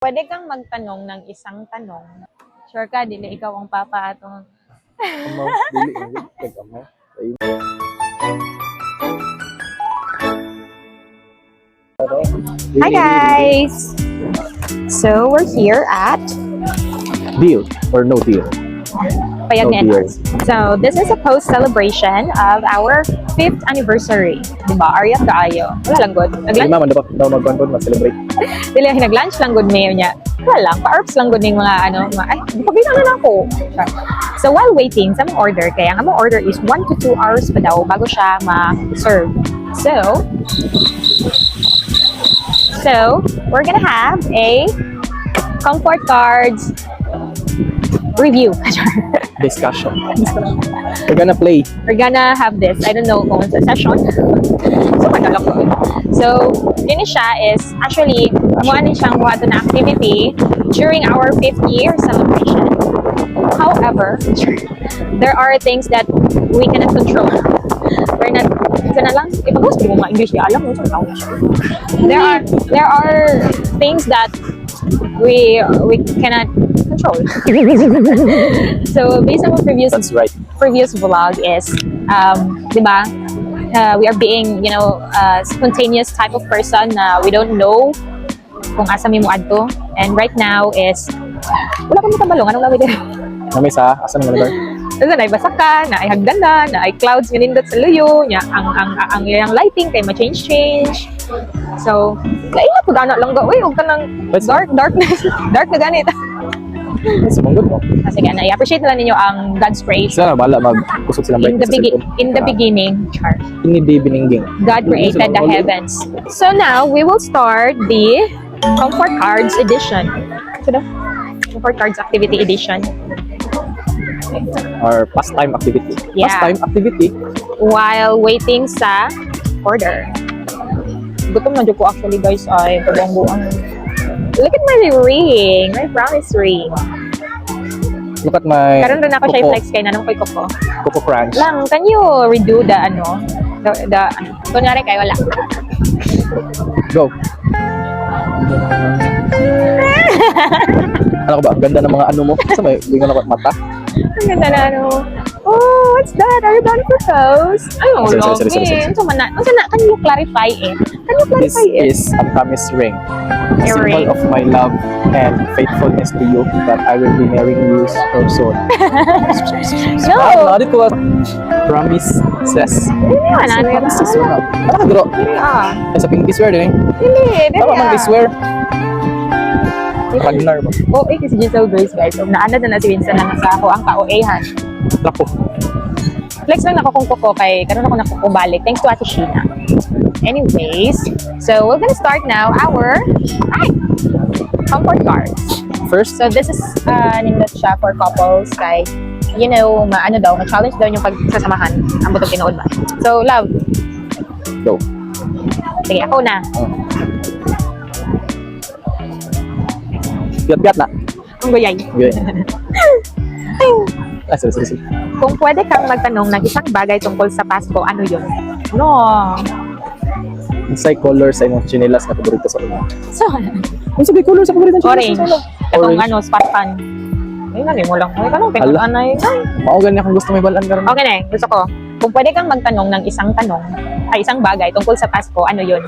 Pwede kang magtanong ng isang tanong. Sure ka, dili ikaw ang papa atong. Amaw, dili ang nag-amaw. Hi guys! So, we're here at Deal or no deal? Payag No beer. Nenas. So, this is a post-celebration of our 5th anniversary. Diba? Ariat kaayo. Wala lang good. Hindi Nag-lunch, man daw mag-bond mag-celebrate. dili nag-lunch lang good mayo niya. Wala lang. Pa-arps lang good ng mga ay, di pa na lang ako. So, while waiting sa mong order, kaya ang mong order is 1 to 2 hours pa daw bago siya ma-serve. So, we're gonna have a comfort cards review. Discussion. We're gonna play. We're gonna have this. I don't know kung sa session. So, madala ko. So, yun siya is, actually, gumawa din siyang buhato na activity during our 5th year celebration. However, there are things that we cannot control. We're not, isa na lang, ipag-host mo mga English, di alam mo, there are things that we cannot control. So, based on the That's right. previous vlog is, di ba, we are being, spontaneous type of person na we don't know kung asa mi mo adto. And right now is, wala pa mo tabalong, anong laway din? Namay sa asan nga lugar? Kasi na basa ka, na ay hagdan na ay clouds nga nindot sa luyo, nya ang iyang lighting kay ma-change. So, laingat po gana lang uy, huwag ka ng darkness, dark na ganit. Sumunggod mo. Kasi nga, i-appreciate na lang ninyo ang God's creation. Sila na bahala mag-kusog silang break. In the beginning, char. Ini di biningging. God created the heavens. So now, we will start the Comfort Cards edition. So the Comfort Cards Activity Edition. Or pastime activity. Yeah. Pastime activity. While waiting sa order. Gutom na dyan ko actually guys ay kabangbuan. Look at my ring! My promise ring. Look at my Karon rin ako siya Coco- i-flex kay nanong koy Coco. Coco Crunch. Lang, can you redo the kunyari kayo wala. Go. Ano ko ba? Ang ganda ng mga ano mo. Sa may lingon ako at mata. Ang ganda na oh, what's that? Are you done for those? Ay, Sorry. Can you clarify it? This is a promise ring. A symbol ring. of my love and faithfulness to you that I will be marrying you so soon. No! Ano ko promise says. Ano yun? Promises mo na. Ano ka duro? Sa pinky swear din eh. Hindi, Tama mang swear. Ragnar ba? Oh, kasi Giselle Grace guys. So, naanad na si Vincent na nasa ako ang ka-OA-han. Lako. Flex lang ako kung Coco kay karon ako nakukubalik. Thanks to Ate Sheena. Anyways, so we're gonna start now our comfort cards. First, So this is nindot siya for couples kay ma-challenge daw yung pagsasamahan. Ang butog tinuod ba? So, love. go. Sige, ako na. Piat-piat na. Ang guyay. Good. Sorry. Kung pwede kang magtanong ng isang bagay tungkol sa Pasko, ano yun? No. Inside color sa imong chinelas na paborito sa una. So, Inside color sa paborito sa orange. chinelas. Katong spartan. Ay, nani mo lang. Ay, kanong pinag-anay. Maugan niya kung gusto may balaan ka rin. Okay na, gusto ko. Kung pwede kang magtanong ng isang isang bagay tungkol sa Pasko, ano yun?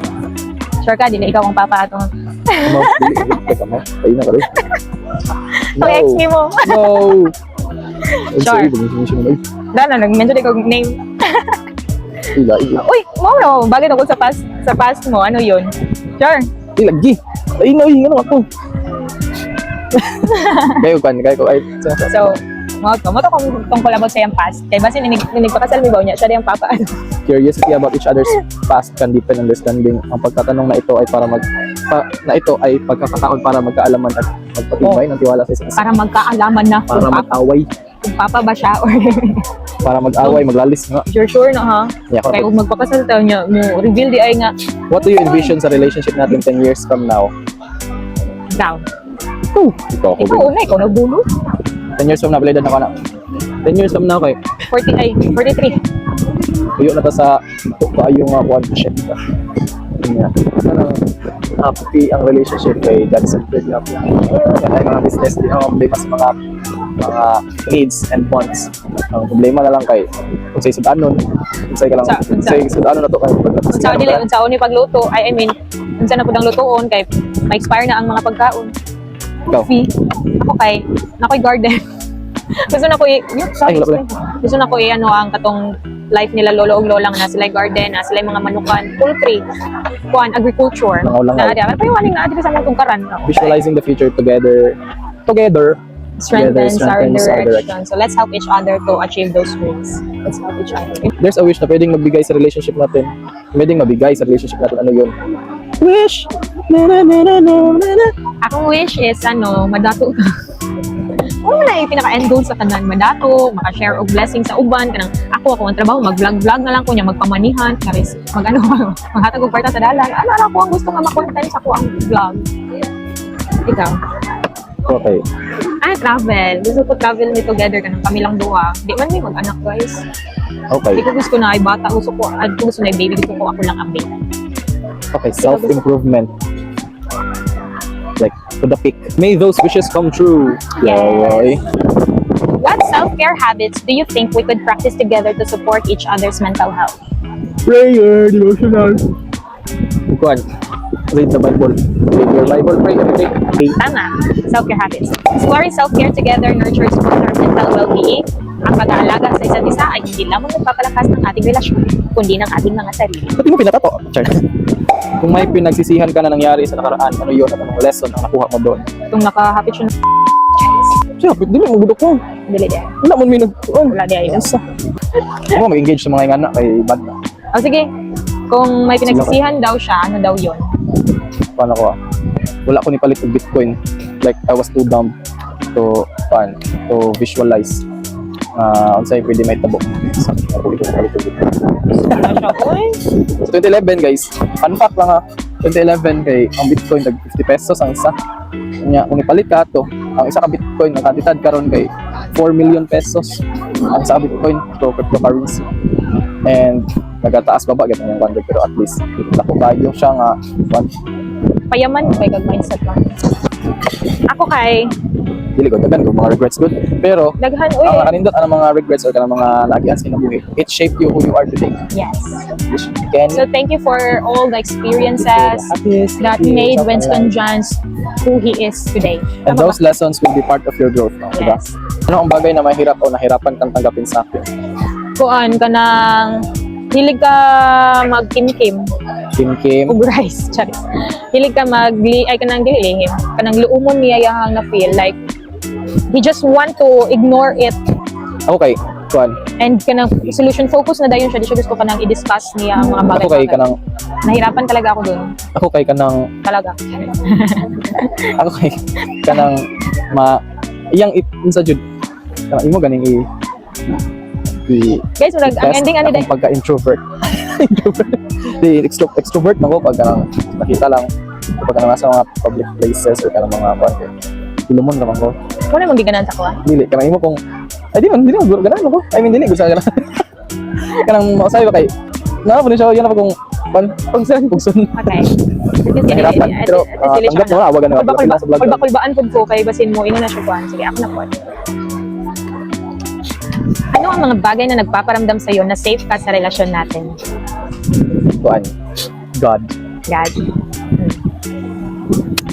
Sure ka, dili ikaw ang papa atong. Amaw, teka mo. Ayun na ka rin. Ang ex ni mo. No! Sure. Dala, nag-mention ikaw name. Ila. Uy, mo, bagay tungkol sa past mo, ano yun? Sure. Lagi. Ay, no, ano ako. Kayo ko. So, mo to kung tungkol about sa yung past. Kaya basi nagpakasal mi ba niya, siya yung papa. Curiosity about each other's past can deepen understanding. Ang pagtatanong na ito ay pagkakataon para magkaalaman at magpatibay ng tiwala sa isa't isa. Para magkaalaman na Para mag-away. kung papa ba siya or Para mag-away, maglalis nga. sure na ha. Yeah, Kaya kung magpakasal tayo niya, mo reveal di ay nga what do you envision sa relationship natin 10 years from now? down. Ikaw ako. Ikaw nabulo. 10 years from now, balay na ako na. 10 years from now, kay 43. tuyo na ta sa kaayong one shit. Yun nga. happy ang relationship kay God centered happy. Yan ay mga business din ang problema sa mga needs and wants. Ang problema na lang kay kung sa isang anon, kung sa lang, sa isang anon na to kay Unsa ni pagluto, I mean, unsa na pud ang lutoon kay ma-expire na ang mga pagkaon. Ikaw? Coffee. Ako kay nakoy garden. Gusto na ko gusto na ko ano ang katong life nila lolo ug lola nga na sila garden, na sila mga manukan, poultry, kuan agriculture. Langaw-langaw. Na ada. Pero yung aning na sa mga tungkaran. Visualizing the future together Strengthens our strengthens our direction. So let's help each other to achieve those dreams. Let's help each other. There's a wish na pwedeng magbigay sa relationship natin. Pwedeng mabigay sa relationship natin. Ano yun? Wish! Na, na, na, na, na, na, na. Akong wish is madato ka. Ano na yung pinaka-end goal sa tanan, madato, maka-share og blessing sa uban, kanang ako ang trabaho, mag-vlog-vlog na lang ko niya, magpamanihan, karis, maghatag og kwarta sa dalan. Ano ako ang gusto nga ma-content sa ko ang vlog. Ikaw? Okay. Travel. Gusto ko travel ni together kanang kami lang duha. Di man may mag-anak, guys. Okay. Di ko gusto na ay bata, gusto ko na ay baby, gusto ko ako lang update. Okay, self-improvement. Like, to the peak. May those wishes come true. Yes. Yay. What self-care habits do you think we could practice together to support each other's mental health? Prayer, devotional. Kuan. Read the Bible. Read your Bible, pray every day. Okay. Tama. Self-care habits. Exploring self-care together nurtures both our mental well-being. Ang pag-aalaga sa isa't isa ay hindi lamang nagpapalakas ng ating relasyon, kundi ng ating mga sarili. Ba't di mo pinatato? Char. Kung may pinagsisihan ka na nangyari sa nakaraan, ano yun? Anong lesson ang nakuha mo doon? Kung nakahapit siya ng Siya, di mo magudok mo. dili din. Wala mo minag... Wala di ay. Ano mo mag-engage sa mga ingana kay bad na. O sige, kung may pinagsisihan daw siya, ano daw yun? Paano ko wala ko ni palit og Bitcoin. Like, I was too dumb to visualize unsay pwede may tabo sa palit og Bitcoin. Wala siya, uy. So 2011 guys, fun fact lang 2011 kay ang Bitcoin tag 50 pesos ang isa. Nya kung ipalit ka to, ang isa ka Bitcoin ang kantidad karon kay 4 million pesos ang isa ka Bitcoin to cryptocurrency. And nagataas baba gyud ang value pero at least dako kayo siya nga Payaman kay kag mindset lang. Ako kay dili ko daghan ko mga regrets good pero daghan uy. ang kanindot ang mga regrets or kanang mga naagian sa inyong buhay, it shaped you who you are today. Yes. Can So thank you for all the experiences that made Winston Johns who he is today. And Tama those lessons will be part of your growth, no? Diba? Yes. Ano ang bagay na mahirap o nahirapan kang tanggapin sa akin? Kuan kanang hilig ka magkimkim Kim, ug rice, charis. Hilig ka kanang dili kanang luumon niya yang na feel like he just want to ignore it okay, kuan. and kanang solution focus na dayon siya, di siya gusto kanang i-discuss niya ang mga bagay. Ako kay kanang Nahirapan talaga ako doon. ako kay kanang Talaga. ako kay kanang iyang unsa jud kanang imo ganing Guys, ang ending ano akong pagka-introvert. Di extrovert man ko pag kanang nakita lang pag kanang nasa mga public places or kanang mga kuan. Ilumon naman ko. Wala mong giganan sa ko. Dili kanang imo kung ay di man ganan ko. I mean dili gusto kanang kanang mausay ba kay na po ni siya yan pa kung pagsun. Okay. Nahirapan pero tanggap mo na wag na sa vlog. Kulbaan pud ko kay basin mo ina na siya kuan. Sige, ako na po. Ano ang mga bagay na nagpaparamdam sa iyo na safe ka sa relasyon natin? Kuan. God. God.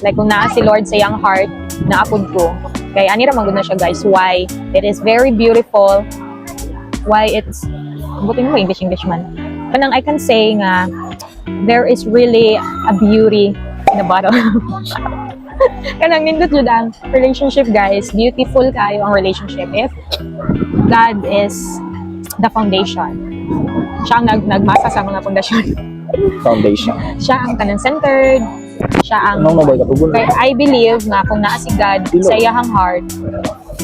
Like kung naa si Lord sa iyang heart, naapod ko. Kaya ani ra man gud na siya guys. Why? It is very beautiful. Why it's buti mo English man. Kanang I can say nga there is really a beauty in a bottle. Kanang nindot jud ang relationship guys. Beautiful kayo ang relationship if God is the foundation. Siya ang nagmasa sa mga pundasyon. Foundation. Siya ang kanang centered. Siya ang Anong nabay katubon? kaya I believe nga kung naa si God sa iyang heart,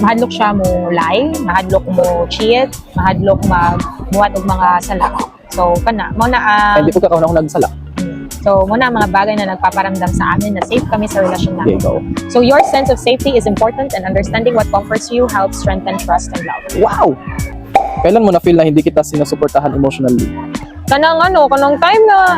mahadlok siya mo lie, mahadlok mo cheat, mahadlok magbuhat og mga sala. So kana mo na ang Hindi po ka kauna nagsala. So, muna ang mga bagay na nagpaparamdam sa amin na safe kami sa relasyon namin. Go. So, your sense of safety is important and understanding what comforts you helps strengthen trust and love. Wow! Kailan mo na feel na hindi kita sinusuportahan emotionally? Kanang time na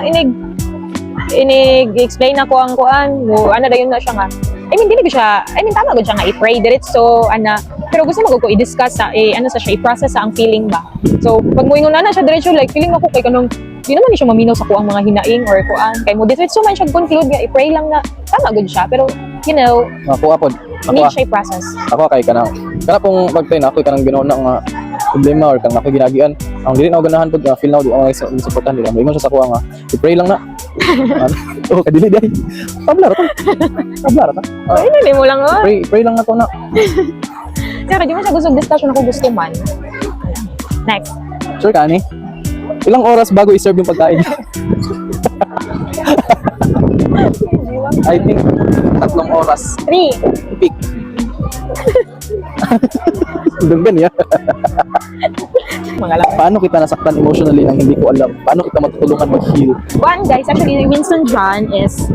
explain ako ang kuan, mo ano dayon na siya nga. Dili ko siya, tama ko siya nga i-pray diretso, ana. Pero gusto mo ko i-discuss sa, ano sa siya, i-process sa ang feeling ba. So, pag moingon na siya diretso, like, feeling ako kay kanong, di naman siya maminaw sa kuang mga hinaing or kuan. Kay mo, diretso man siya conclude nga, i-pray lang na, tama good siya. Pero, you know, Ako apod. need siya i-process. Ako kay kanang pong pagtay na ako kanang ginauna nga problema or kanang ako ginagian. Ang dili na ako ganahan pud nga feel na di ako suportahan nila. Mo siya sa kuha nga. I-pray lang na. Oh, kadili dai. Tablar ta. Tablar ta. Ay, mo lang, oh. Pray lang na to na. Pero, di mo siya gusto discussion ako gusto man. Next. Sure ka ni? Ilang oras bago i-serve yung pagkain? I think 3 oras. 3. Peak. Duggan ya. Mga lang. Paano kita nasaktan emotionally nang hindi ko alam? Paano kita matutulungan mag-heal? One, guys, actually, Winston John is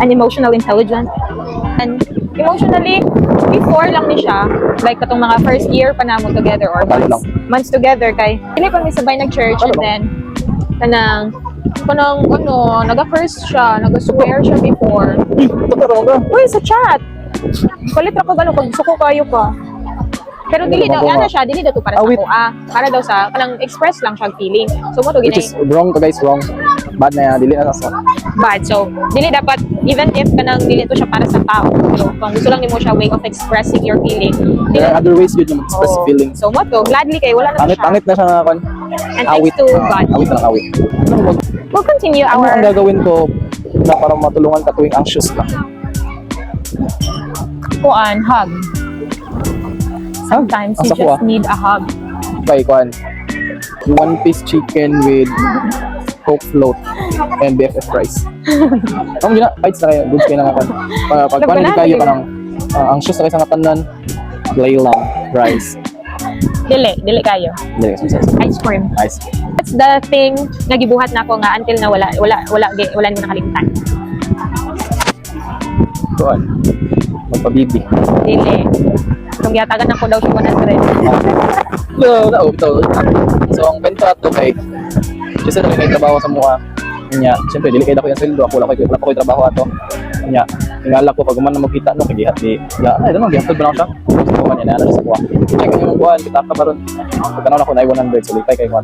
an emotional intelligence. And emotionally, before lang ni siya, like katong mga first year pa namo together or months together kay hindi pa mi sabay nag-church and then kanang naga-curse siya, naga-swear siya before. Totoo ka. Uy, sa chat. Palit ra ko gano'n, gusto ko kayo ka. Pero dili daw, ano siya, dili daw to para sa Awit. kuha. Para daw sa, kanang express lang siya feeling. So, mo to Which is ginay wrong to guys, wrong. Bad na yan, dili na sa bad. So, dili dapat, even if kanang dili to siya para sa tao. So, kung gusto lang ni mo siya way of expressing your feeling. There are other ways yun yung express Oo. feelings. So, mo to, gladly kayo, wala na siya. Pangit na siya nga kan. And thanks to God. Awit na lang awit. We'll continue Ano ang our, gagawin ko na para matulungan ka tuwing anxious ka? kuan, hug. Sometimes you Asa ko, just need a hug. Kay kuan. 1-piece chicken with Coke float and BFF rice. Ang gina, fights na kayo, good kayo na nga kan. Pag paano kayo ka ng anxious na kayo sa ngatanan, lay lang, rice. Dili kayo. Dili ka success. Ice cream. Nice. That's the thing nga gibuhat na ako nga until na wala mo nakalimutan. Kuan. Magpabibi. Dili. Kung yatagan ako daw siya 100. So, ang bento ato kay kasi na may trabaho sa mukha. Nya, siyempre dili kay dako yung sweldo, ako wala ko trabaho ato. Nya, tingala ko pag man na makita no kay gihat ni. Ya, ay damo gihat ba na siya? Ko man na sa kuha. Check yung kuha, kita ka baron. Pagkanaw na ko na 100 so litay kay kuha.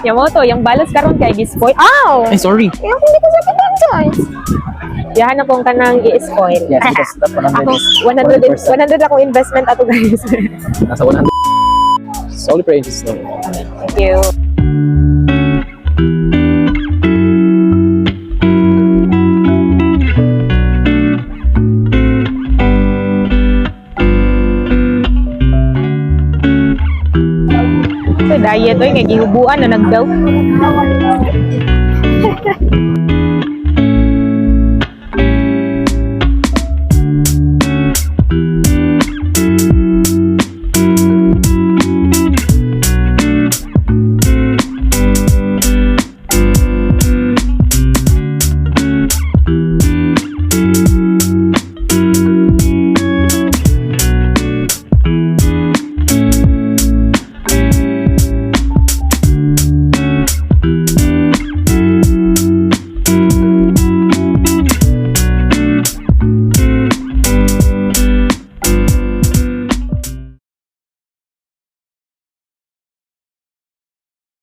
Yung mo to, yung balance karon kay gispoil. Ow! Ay, sorry. Yung hindi ko sabi guys. Yahan akong kanang i-spoil. Yes, because that 100 Ako, is 100 ako investment ato guys. nasa 100. Solid praise is no. Thank you. So diet oy nga gihubuan na nagdaw.